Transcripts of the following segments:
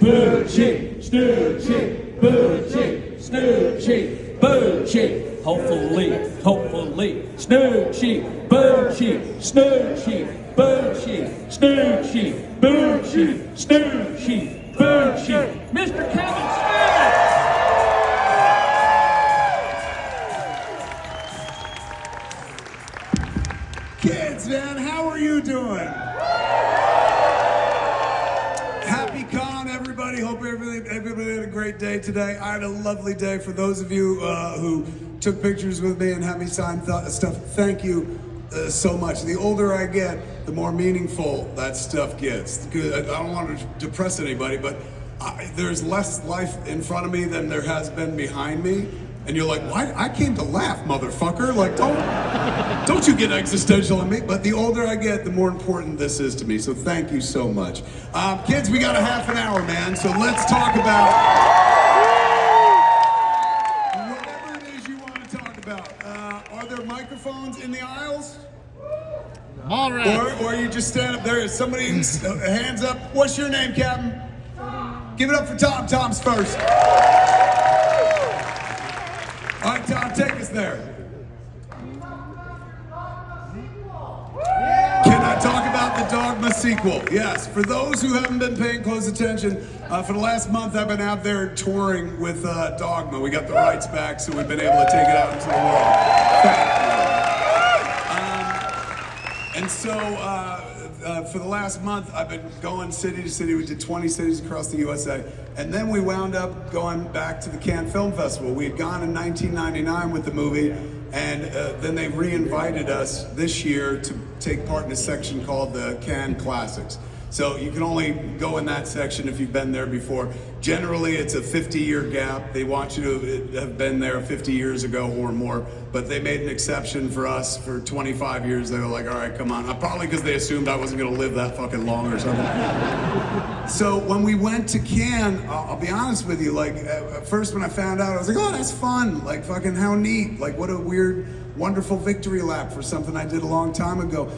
Boochie, Snoochie, Boochie, Snoochie, Boochie. Hopefully, Snoochie, Boochie, Snoochie, Boochie, Snoochie, Boochie, Snoochie, Boochie. Mr. Kevin Smith! Kids, man, how are you doing? Happy Con, everybody. Hope everybody had a great day today. I had a lovely day. For those of you who took pictures with me and had me sign stuff, thank you so much. The older I get, the more meaningful that stuff gets. I don't want to depress anybody, but there's less life in front of me than there has been behind me. And you're like, why? I came to laugh, motherfucker. Like, don't you get existential on me. But the older I get, the more important this is to me. So thank you so much. Kids, we got a half an hour, man. So let's talk about whatever it is you want to talk about. Are there microphones in the aisles? All right. Or you just stand up there. Is somebody hands up? What's your name, Captain? Give it up for Tom. Tom's first. All right, Tom, take us there. Can I talk about the Dogma sequel? Yes. For those who haven't been paying close attention, for the last month I've been out there touring with Dogma. We got the rights back, so we've been able to take it out into the world. Thank you. And so for the last month, I've been going city to city. We did 20 cities across the USA. And then we wound up going back to the Cannes Film Festival. We had gone in 1999 with the movie, and then they re-invited us this year to take part in a section called the Cannes Classics. So you can only go in that section if you've been there before. Generally, it's a 50-year gap. They want you to have been there 50 years ago or more, but they made an exception for us for 25 years. They were like, all right, come on. Probably because they assumed I wasn't going to live that fucking long or something. So when we went to Cannes, I'll be honest with you, like, at first when I found out, I was like, oh, that's fun. Like, fucking how neat. Like, what a weird, wonderful victory lap for something I did a long time ago.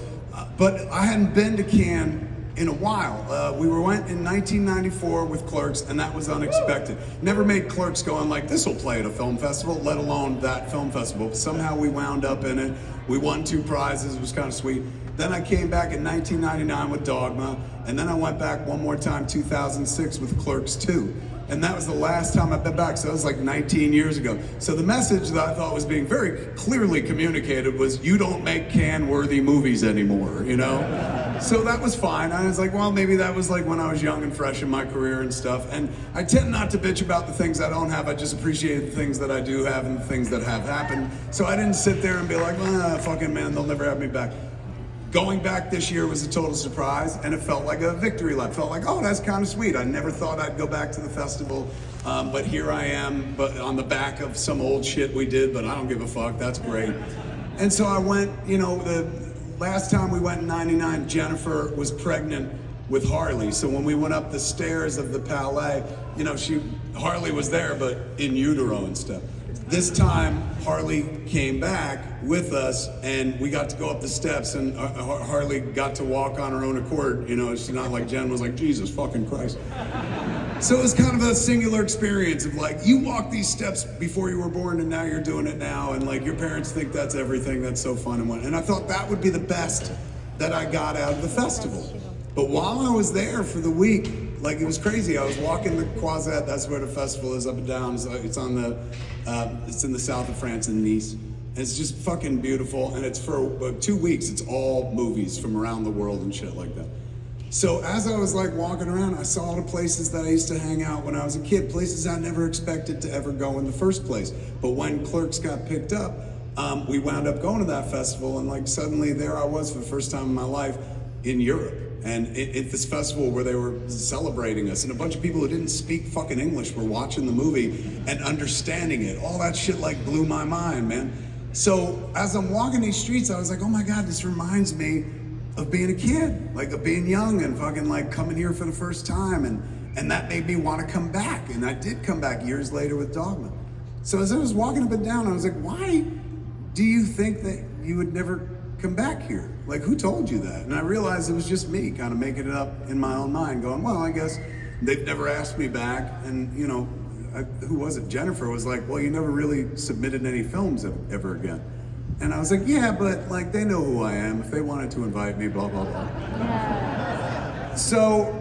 But I hadn't been to Cannes in a while. We went in 1994 with Clerks, and that was unexpected. Never made Clerks going like, this will play at a film festival, let alone that film festival. Somehow we wound up in it. We won 2 prizes, it was kind of sweet. Then I came back in 1999 with Dogma, and then I went back one more time, 2006 with Clerks 2. And that was the last time I've been back, so it was like 19 years ago. So the message that I thought was being very clearly communicated was, you don't make Cannes-worthy movies anymore, you know? So that was fine. I was like, well, maybe that was like when I was young and fresh in my career and stuff. And I tend not to bitch about the things I don't have. I just appreciate the things that I do have and the things that have happened. So I didn't sit there and be like, fucking man, they'll never have me back. Going back this year was a total surprise, and it felt like a victory lap. Felt like, oh, that's kind of sweet. I never thought I'd go back to the festival, but here I am, but on the back of some old shit we did, but I don't give a fuck, that's great. And so I went, the last time we went in 99, Jennifer was pregnant with Harley. So when we went up the stairs of the Palais, Harley was there, but in utero and stuff. This time, Harley came back with us, and we got to go up the steps, and Harley got to walk on her own accord. She's not like Jen was like, Jesus fucking Christ. So it was kind of a singular experience of like, you walked these steps before you were born, and now you're doing it now, and like your parents think that's everything, that's so fun and what. And I thought that would be the best that I got out of the festival. But while I was there for the week, like it was crazy. I was walking the Croisette, that's where the festival is, up and down. So it's in the south of France in Nice. And it's just fucking beautiful. And it's for 2 weeks, it's all movies from around the world and shit like that. So as I was like walking around, I saw all the places that I used to hang out when I was a kid, places I never expected to ever go in the first place. But when Clerks got picked up, we wound up going to that festival, and like suddenly there I was for the first time in my life in Europe. And at this festival where they were celebrating us, and a bunch of people who didn't speak fucking English were watching the movie and understanding it. All that shit like blew my mind, man. So as I'm walking these streets, I was like, oh my God, this reminds me of being a kid, like of being young and fucking like coming here for the first time. And that made me want to come back. And I did come back years later with Dogma. So as I was walking up and down, I was like, why do you think that you would never come back here? Like, who told you that? And I realized it was just me kind of making it up in my own mind, going, well, I guess They've never asked me back, and you know, who was it? Jennifer was like, well, you never really submitted any films ever again. And I was like, yeah, but like they know who I am. If they wanted to invite me, blah, blah, blah. So,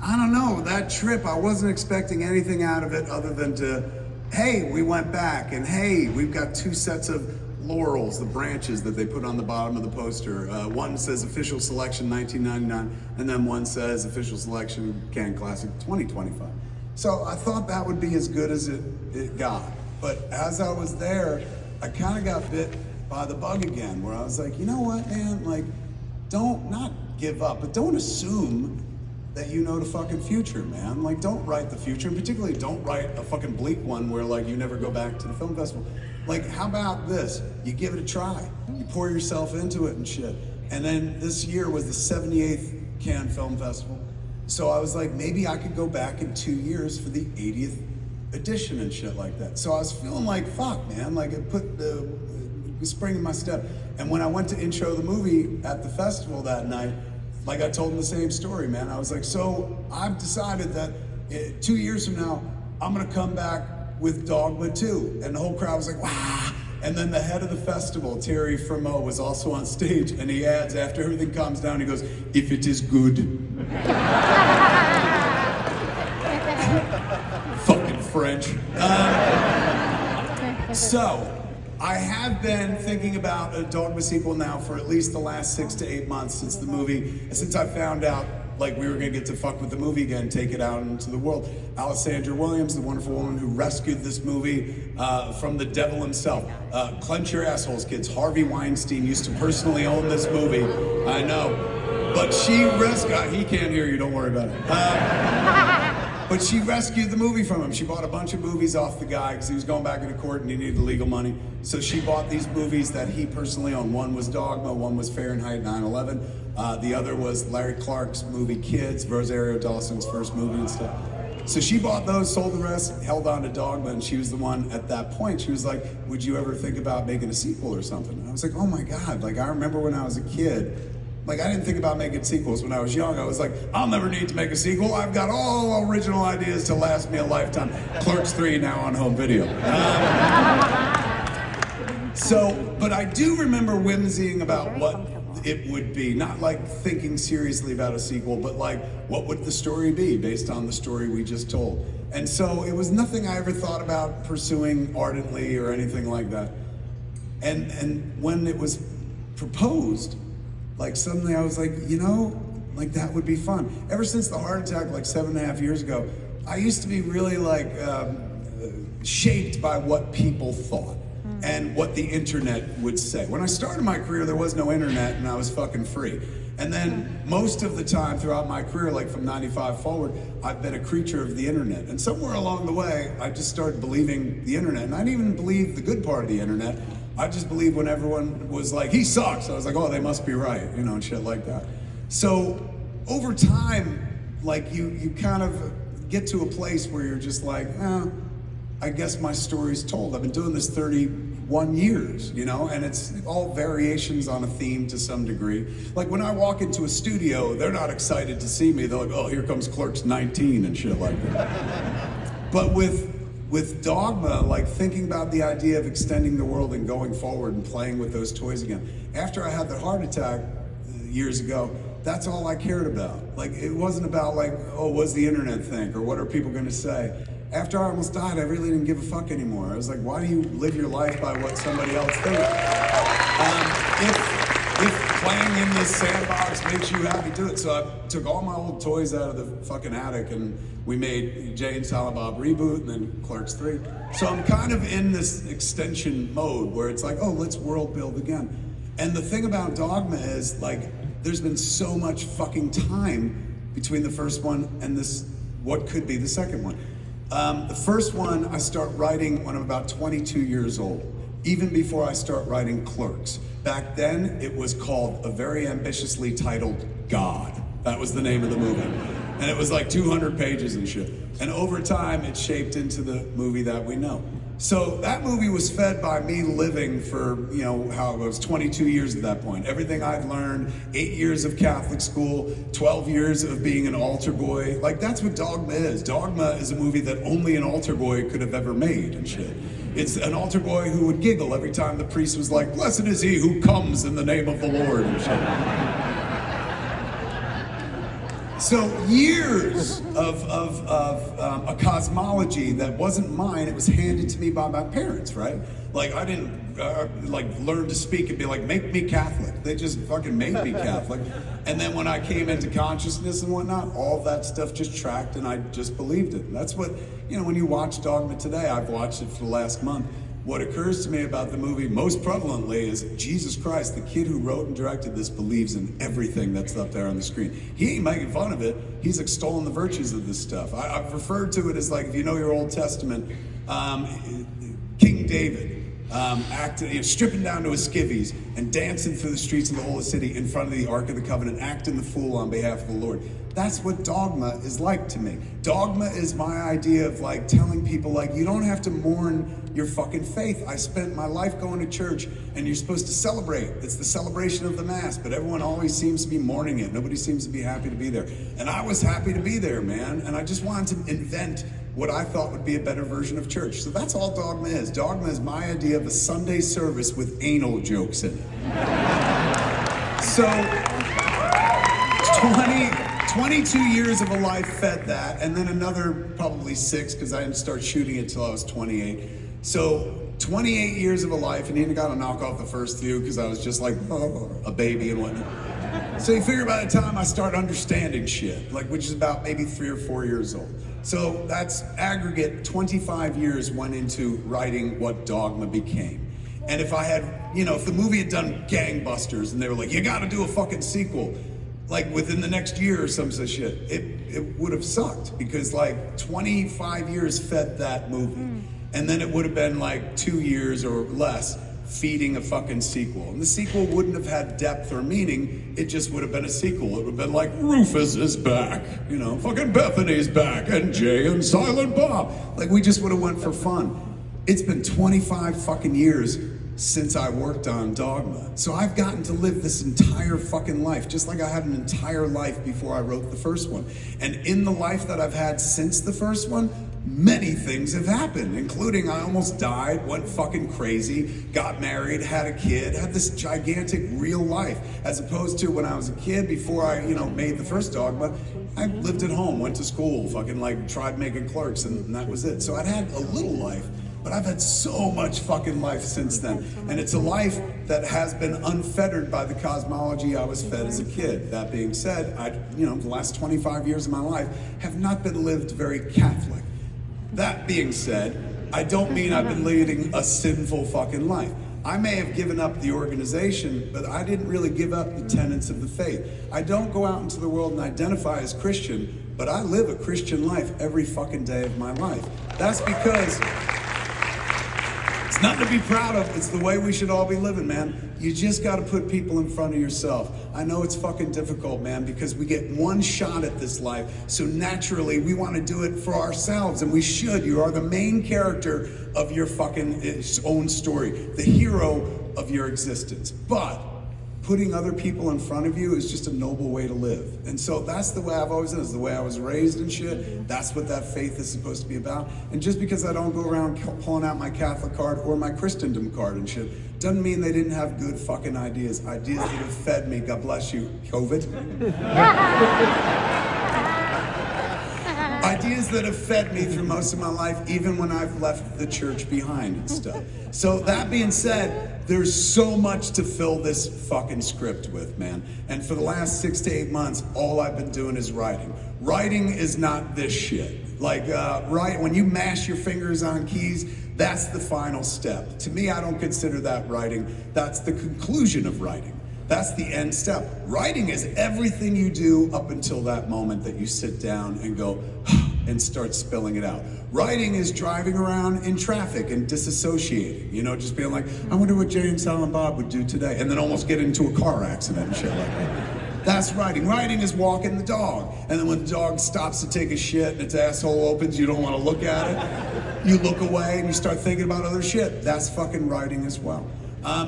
I don't know, that trip, I wasn't expecting anything out of it other than to, hey, we went back, and hey, we've got 2 sets of laurels, the branches that they put on the bottom of the poster. One says official selection 1999, and then one says official selection Cannes Classic 2025. So I thought that would be as good as it got. But as I was there, I kind of got bit by the bug again, where I was like, you know what, man, like, don't not give up, but don't assume that you know the fucking future, man. Like, don't write the future, and particularly don't write a fucking bleak one where like you never go back to the film festival. Like, how about this? You give it a try. You pour yourself into it and shit. And then this year was the 78th Cannes Film Festival. So I was like, maybe I could go back in 2 years for the 80th edition and shit like that. So I was feeling like, fuck, man, like it put the spring in my step. And when I went to intro the movie at the festival that night, like I told them the same story, man. I was like, so I've decided that 2 years from now, I'm gonna come back with Dogma 2. And the whole crowd was like, wow. And then the head of the festival, Terry Fremo, was also on stage, and he adds, after everything calms down, he goes, if it is good. Fucking French. So, I have been thinking about a Dogma sequel now for at least the last 6 to 8 months since the movie, since I found out like we were gonna get to fuck with the movie again, take it out into the world. Alessandra Williams, the wonderful woman who rescued this movie from the devil himself. Clench your assholes, kids. Harvey Weinstein used to personally own this movie. I know. But she rescued, he can't hear you, don't worry about it. But she rescued the movie from him. She bought a bunch of movies off the guy because he was going back into court and he needed the legal money. So she bought these movies that he personally owned. One was Dogma, one was Fahrenheit 9/11. The other was Larry Clark's movie Kids, Rosario Dawson's first movie and stuff. So she bought those, sold the rest, held on to Dogma, and she was the one at that point. She was like, would you ever think about making a sequel or something? And I was like, oh my God, like I remember when I was a kid, like I didn't think about making sequels when I was young. I was like, I'll never need to make a sequel. I've got all original ideas to last me a lifetime. Clerks 3 now on home video. But I do remember whimsying about what it would be. Not like thinking seriously about a sequel, but like, what would the story be based on the story we just told? And so it was nothing I ever thought about pursuing ardently or anything like that. And when it was proposed, like suddenly I was like, you know, like that would be fun. Ever since the heart attack like 7.5 years ago, I used to be really like shaped by what people thought and what the internet would say. When I started my career, there was no internet and I was fucking free. And then most of the time throughout my career, like from 95 forward, I've been a creature of the internet. And somewhere along the way, I just started believing the internet. And I didn't even believe the good part of the internet. I just believed when everyone was like, he sucks. I was like, oh, they must be right, you know, and shit like that. So over time, like you kind of get to a place where you're just like, I guess my story's told. I've been doing this 31 years, you know, and it's all variations on a theme to some degree. Like when I walk into a studio, they're not excited to see me. They're like, oh, here comes Clerks 19 and shit like that. But with Dogma, like thinking about the idea of extending the world and going forward and playing with those toys again. After I had the heart attack years ago, that's all I cared about. Like, it wasn't about like, oh, what's the internet think? Or what are people gonna say? After I almost died, I really didn't give a fuck anymore. I was like, why do you live your life by what somebody else thinks? If playing in this sandbox makes you happy, do it. So I took all my old toys out of the fucking attic and we made Jay and Silent Bob Reboot and then Clerks 3. So I'm kind of in this extension mode where it's like, oh, let's world build again. And the thing about Dogma is like, there's been so much fucking time between the first one and this, what could be the second one. The first one I start writing when I'm about 22 years old, even before I start writing Clerks. Back then, it was called, a very ambitiously titled, God. That was the name of the movie. And it was like 200 pages and shit. And over time, it shaped into the movie that we know. So that movie was fed by me living for, you know, how it was 22 years at that point. Everything I'd learned, 8 years of Catholic school, 12 years of being an altar boy. Like, that's what Dogma is. Dogma is a movie that only an altar boy could have ever made and shit. It's an altar boy who would giggle every time the priest was like, "Blessed is he who comes in the name of the Lord," and shit. So years of a cosmology that wasn't mine, it was handed to me by my parents, right? Like, I didn't like learn to speak and be like, "Make me Catholic." They just fucking made me Catholic. And then when I came into consciousness and whatnot, all that stuff just tracked and I just believed it. And that's what, you know, when you watch Dogma today, I've watched it for the last month. What occurs to me about the movie most prevalently is Jesus Christ, the kid who wrote and directed this, believes in everything that's up there on the screen. He ain't making fun of it. He's extolling the virtues of this stuff. I've referred to it as, like, if you know your Old Testament, King David acting, you know, stripping down to his skivvies and dancing through the streets of the holy city in front of the Ark of the Covenant, acting the fool on behalf of the Lord. That's what Dogma is like to me. Dogma is my idea of, like, telling people, like, you don't have to mourn your fucking faith. I spent my life going to church, and you're supposed to celebrate. It's the celebration of the Mass, but everyone always seems to be mourning it. Nobody seems to be happy to be there. And I was happy to be there, man, and I just wanted to invent what I thought would be a better version of church. So that's all Dogma is. Dogma is my idea of a Sunday service with anal jokes in it. So 22 years of a life fed that, and then another probably 6, because I didn't start shooting it till I was 28. So 28 years of a life, and even got to knock off the first few because I was just like, oh, a baby and whatnot. So you figure by the time I start understanding shit, like, which is about maybe 3 or 4 years old. So that's aggregate 25 years went into writing what Dogma became. And if I had, you know, if the movie had done gangbusters and they were like, you got to do a fucking sequel, like within the next year or some such shit, it would have sucked, because like 25 years fed that movie. And then it would have been like 2 years or less feeding a fucking sequel. And the sequel wouldn't have had depth or meaning, it just would have been a sequel. It would have been like, Rufus is back, you know, fucking Bethany's back, and Jay and Silent Bob. Like, we just would have went for fun. It's been 25 fucking years since I worked on Dogma. So I've gotten to live this entire fucking life, just like I had an entire life before I wrote the first one. And in the life that I've had since the first one, many things have happened, including I almost died, went fucking crazy, got married, had a kid, had this gigantic real life, as opposed to when I was a kid, before I, you know, made the first Dogma, I lived at home, went to school, fucking like tried making clerks, and that was it. So I'd had a little life, but I've had so much fucking life since then. And it's a life that has been unfettered by the cosmology I was fed as a kid. That being said, the last 25 years of my life have not been lived very Catholic. That being said, I don't mean I've been leading a sinful fucking life. I may have given up the organization, but I didn't really give up the tenets of the faith. I don't go out into the world and identify as Christian, but I live a Christian life every fucking day of my life. That's because it's nothing to be proud of. It's the way we should all be living, man. You just got to put people in front of yourself. I know it's fucking difficult, man, because we get one shot at this life. So naturally, we want to do it for ourselves, and we should. You are the main character of your fucking own story, the hero of your existence. But putting other people in front of you is just a noble way to live. And so that's the way I've always done. It's the way I was raised and shit. That's what that faith is supposed to be about. And just because I don't go around pulling out my Catholic card or my Christendom card and shit, doesn't mean they didn't have good fucking ideas. Ideas that have fed me. God bless you, COVID. Ideas that have fed me through most of my life, even when I've left the church behind and stuff. So that being said, there's so much to fill this fucking script with, man. And for the last 6 to 8 months, all I've been doing is writing. Writing is not this shit. Like, when you mash your fingers on keys, that's the final step. To me, I don't consider that writing. That's the conclusion of writing. That's the end step. Writing is everything you do up until that moment that you sit down and go and start spilling it out. Writing is driving around in traffic and disassociating, just being like, I wonder what Jay and Silent Bob would do today, and then almost get into a car accident and shit like that. That's writing. Writing is walking the dog. And then when the dog stops to take a shit and its asshole opens, you don't want to look at it. You look away and you start thinking about other shit. That's fucking writing as well.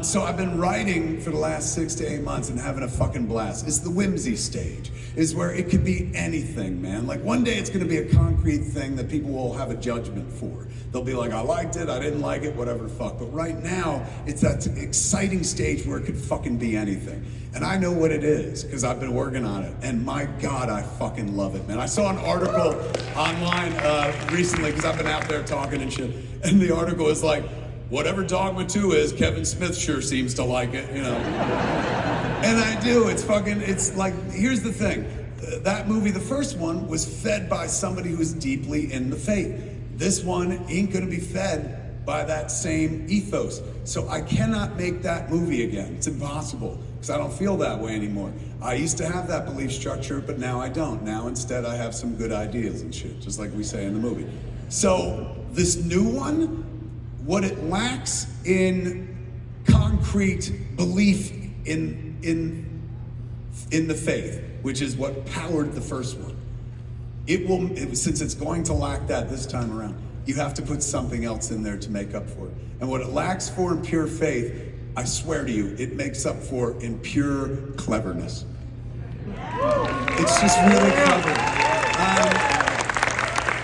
So I've been writing for the last 6 to 8 months and having a fucking blast. It's the whimsy stage. It's where it could be anything, man. Like one day it's gonna be a concrete thing that people will have a judgment for. They'll be like, I liked it, I didn't like it, whatever the fuck. But right now, it's that exciting stage where it could fucking be anything. And I know what it is, because I've been working on it. And my God, I fucking love it, man. I saw an article online recently, because I've been out there talking and shit. And the article is like, whatever Dogma 2 is, Kevin Smith sure seems to like it, you know. And I do, it's like, here's the thing. That movie, the first one, was fed by somebody who's deeply in the faith. This one ain't gonna be fed by that same ethos. So I cannot make that movie again. It's impossible, because I don't feel that way anymore. I used to have that belief structure, but now I don't. Now instead I have some good ideas and shit, just like we say in the movie. So this new one, what it lacks in concrete belief in the faith, which is what powered the first one. Since it's going to lack that this time around, you have to put something else in there to make up for it. And what it lacks for in pure faith, I swear to you, it makes up for in pure cleverness. It's just really clever.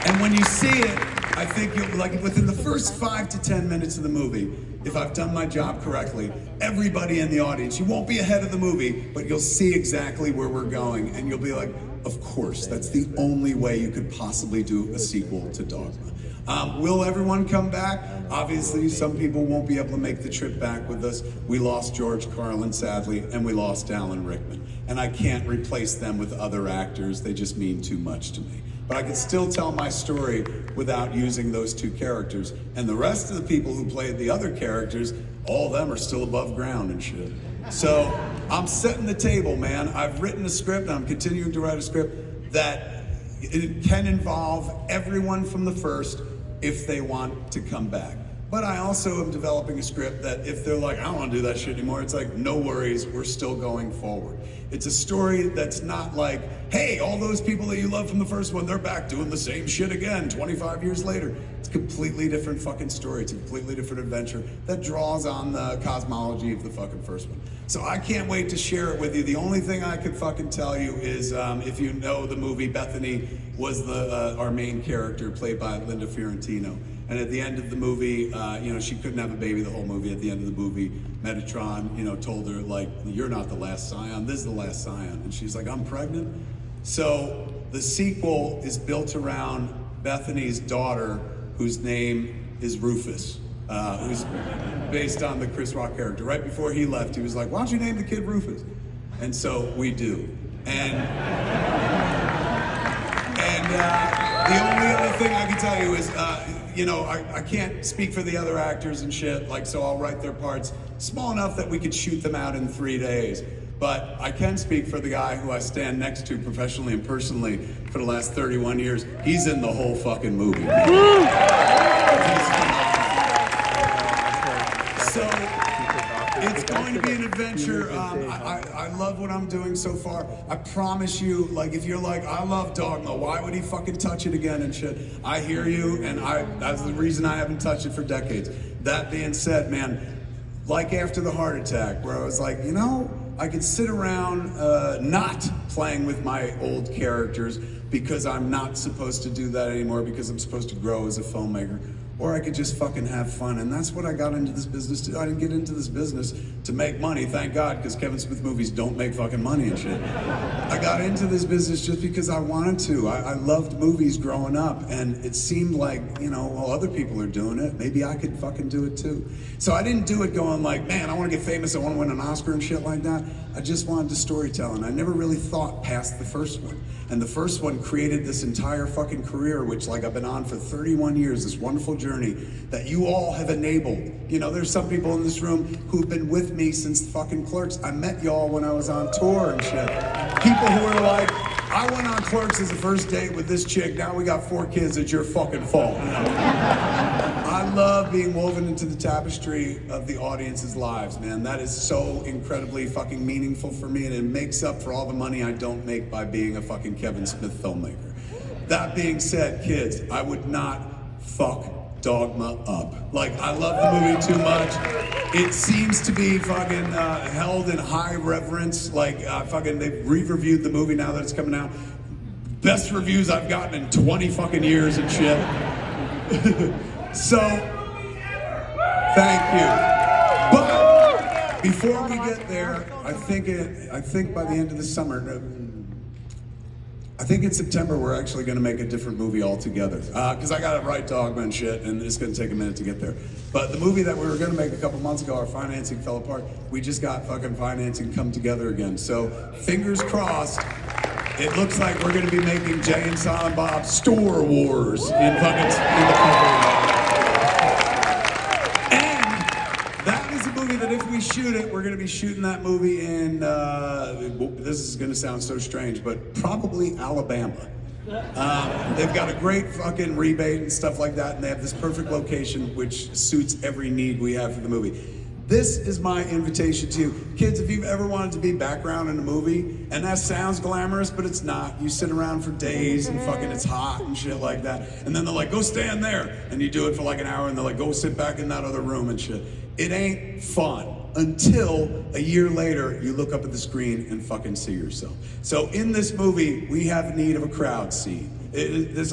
And when you see it, I think like within the first 5 to 10 minutes of the movie, if I've done my job correctly, everybody in the audience, you won't be ahead of the movie, but you'll see exactly where we're going, and you'll be like, of course, that's the only way you could possibly do a sequel to Dogma. Will everyone come back? Obviously, some people won't be able to make the trip back with us. We lost George Carlin, sadly, and we lost Alan Rickman. And I can't replace them with other actors. They just mean too much to me. But I can still tell my story without using those two characters. And the rest of the people who played the other characters, all of them are still above ground and shit. So I'm setting the table, man. I've written a script, and I'm continuing to write a script that it can involve everyone from the first if they want to come back. But I also am developing a script that if they're like, I don't want to do that shit anymore, it's like, no worries, we're still going forward. It's a story that's not like, hey, all those people that you love from the first one, they're back doing the same shit again 25 years later. It's a completely different fucking story. It's a completely different adventure that draws on the cosmology of the fucking first one. So I can't wait to share it with you. The only thing I can fucking tell you is if you know the movie, Bethany was our main character, played by Linda Fiorentino. And at the end of the movie, she couldn't have a baby the whole movie. At the end of the movie, Metatron, told her, like, you're not the last scion, this is the last scion. And she's like, I'm pregnant? So the sequel is built around Bethany's daughter, whose name is Rufus, who's based on the Chris Rock character. Right before he left, he was like, why don't you name the kid Rufus? And so we do. And the only other thing I can tell you is, I can't speak for the other actors and shit, so I'll write their parts small enough that we could shoot them out in 3 days. But I can speak for the guy who I stand next to professionally and personally for the last 31 years. He's in the whole fucking movie. So it's going to be an adventure. I love what I'm doing so far. I promise you, if you're like, I love Dogma, why would he fucking touch it again and shit? I hear you, and that's the reason I haven't touched it for decades. That being said, man, like after the heart attack, where I was like, I could sit around not playing with my old characters because I'm not supposed to do that anymore, because I'm supposed to grow as a filmmaker. Or I could just fucking have fun. And that's what I got into this business to. I didn't get into this business to make money, thank God, because Kevin Smith movies don't make fucking money and shit. I got into this business just because I wanted to. I loved movies growing up, and it seemed like, other people are doing it, maybe I could fucking do it too. So I didn't do it going like, man, I want to get famous, I want to win an Oscar and shit like that. I just wanted to storytell, and I never really thought past the first one. And the first one created this entire fucking career, which I've been on for 31 years, this wonderful journey that you all have enabled. There's some people in this room who've been with me since fucking Clerks. I met y'all when I was on tour and shit. People who are like, I went on Clerks as a first date with this chick. Now we got 4 kids. It's your fucking fault. I love being woven into the tapestry of the audience's lives, man. That is so incredibly fucking meaningful for me, and it makes up for all the money I don't make by being a fucking Kevin Smith filmmaker. That being said, kids, I would not fuck Dogma up. Like, I love the movie too much. It seems to be fucking held in high reverence. Like, they've re-reviewed the movie now that it's coming out. Best reviews I've gotten in 20 fucking years and shit. So, thank you. But before we get there, I think by the end of the summer, I think in September we're actually going to make a different movie altogether. Because I got to write Dogma and shit, and it's going to take a minute to get there. But the movie that we were going to make a couple months ago, our financing fell apart. We just got fucking financing come together again. So fingers crossed. It looks like we're going to be making Jay and Silent Bob Store Wars in the country. That if we shoot it, we're going to be shooting that movie in, this is going to sound so strange, but probably Alabama. They've got a great fucking rebate and stuff like that, and they have this perfect location which suits every need we have for the movie. This is my invitation to you. Kids, if you've ever wanted to be background in a movie, and that sounds glamorous, but it's not. You sit around for days and fucking it's hot and shit like that. And then they're like, go stand there. And you do it for like an hour and they're like, go sit back in that other room and shit. It ain't fun until a year later you look up at the screen and fucking see yourself. So in this movie, we have need of a crowd scene.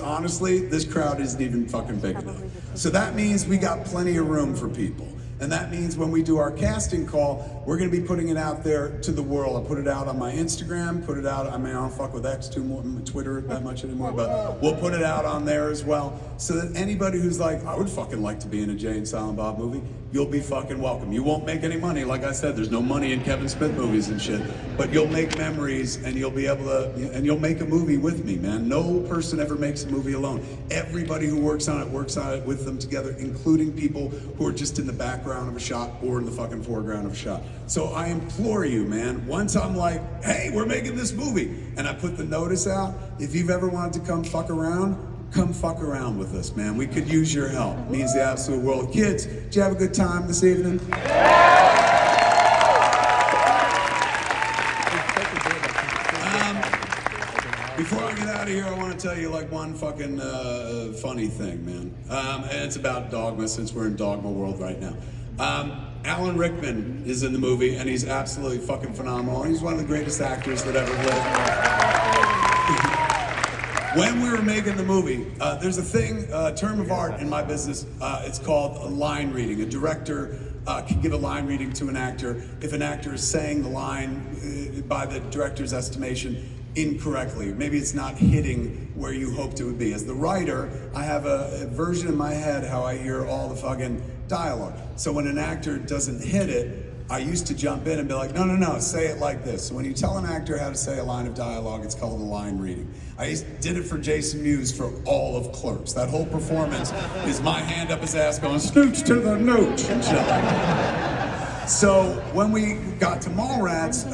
Honestly, this crowd isn't even fucking big enough. So that means we got plenty of room for people. And that means when we do our casting call, we're going to be putting it out there to the world. I put it out on my Instagram, put it out, I don't fuck with X too more, Twitter that much anymore, but we'll put it out on there as well. So that anybody who's like, I would fucking like to be in a Jay and Silent Bob movie, you'll be fucking welcome. You won't make any money. Like I said, there's no money in Kevin Smith movies and shit, but you'll make memories and you'll be able to, and you'll make a movie with me, man. No person ever makes a movie alone. Everybody who works on it with them together, including people who are just in the background of a shot or in the fucking foreground of a shot. So I implore you, man, once I'm like, hey, we're making this movie, and I put the notice out, if you've ever wanted to come fuck around with us, man. We could use your help. It means the absolute world. Kids, did you have a good time this evening? Before I get out of here, I want to tell you like one fucking funny thing, man. And it's about Dogma, since we're in Dogma world right now. Alan Rickman is in the movie, and he's absolutely fucking phenomenal. He's one of the greatest actors that ever lived. When we were making the movie, there's a term of art in my business. It's called a line reading. A director can give a line reading to an actor if an actor is saying the line by the director's estimation incorrectly. Maybe it's not hitting where you hoped it would be. As the writer, I have a version in my head how I hear all the fucking dialogue. So when an actor doesn't hit it, I used to jump in and be like, no, say it like this. So when you tell an actor how to say a line of dialogue, it's called a line reading. Did it for Jason Mewes for all of Clerks. That whole performance is my hand up his ass going, snooch to the nooch, and shit like that. So when we got to Mallrats,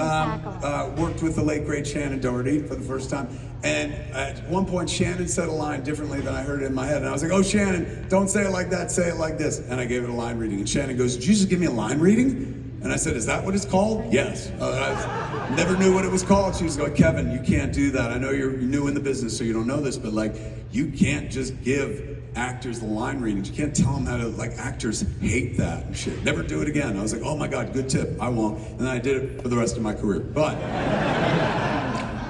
worked with the late great Shannon Doherty for the first time, and at one point Shannon said a line differently than I heard it in my head, and I was like, oh Shannon, don't say it like that, say it like this. And I gave it a line reading, and Shannon goes, did you just give me a line reading? And I said, is that what it's called? Yes. I never knew what it was called. She was going, Kevin, you can't do that. I know you're new in the business, so you don't know this, but like, you can't just give actors the line readings. You can't tell them how to, like, actors hate that and shit. Never do it again. I was like, oh my God, good tip, I won't. And then I did it for the rest of my career. But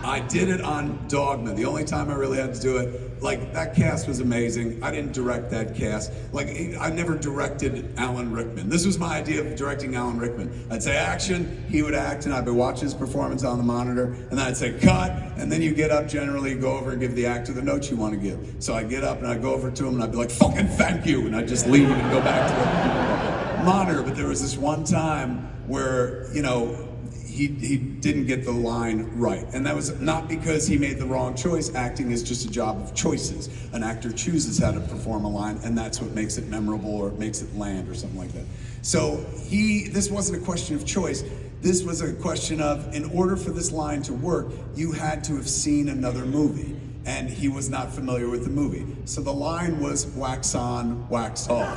I did it on Dogma. The only time I really had to do it, like, that cast was amazing. I didn't direct that cast. Like, I never directed Alan Rickman. This was my idea of directing Alan Rickman. I'd say action, he would act, and I'd be watching his performance on the monitor, and then I'd say cut, and then you get up generally, go over and give the actor the notes you want to give. So I'd get up and I'd go over to him and I'd be like, fucking thank you, and I'd just leave and go back to the monitor. But there was this one time where, you know, he didn't get the line right. And that was not because he made the wrong choice. Acting is just a job of choices. An actor chooses how to perform a line, and that's what makes it memorable or makes it land or something like that. So this wasn't a question of choice. this was a question of, in order for this line to work, you had to have seen another movie. And he was not familiar with the movie. So the line was wax on, wax off.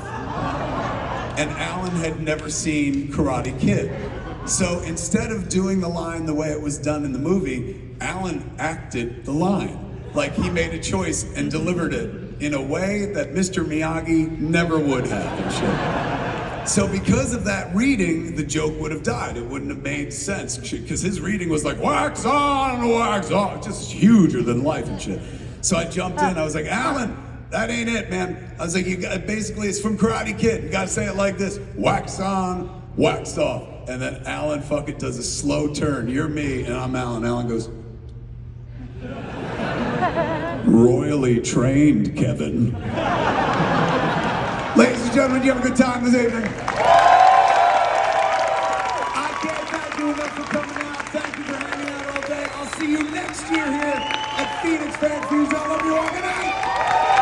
And Alan had never seen Karate Kid. So instead of doing the line the way it was done in the movie, Alan acted the line. Like he made a choice and delivered it in a way that Mr. Miyagi never would have and shit. So because of that reading, the joke would have died. It wouldn't have made sense because his reading was like, wax on, wax off, just huger than life and shit. So I jumped in, I was like, Alan, that ain't it, man. I was like, basically it's from Karate Kid. You gotta say it like this, wax on, wax off. And then Alan fucking does a slow turn. You're me, and I'm Alan. Alan goes, royally trained, Kevin. Ladies and gentlemen, you have a good time this evening. I can't thank you enough for coming out. Thank you for hanging out all day. I'll see you next year here at Phoenix Fan Fuse. I love you all. Good night.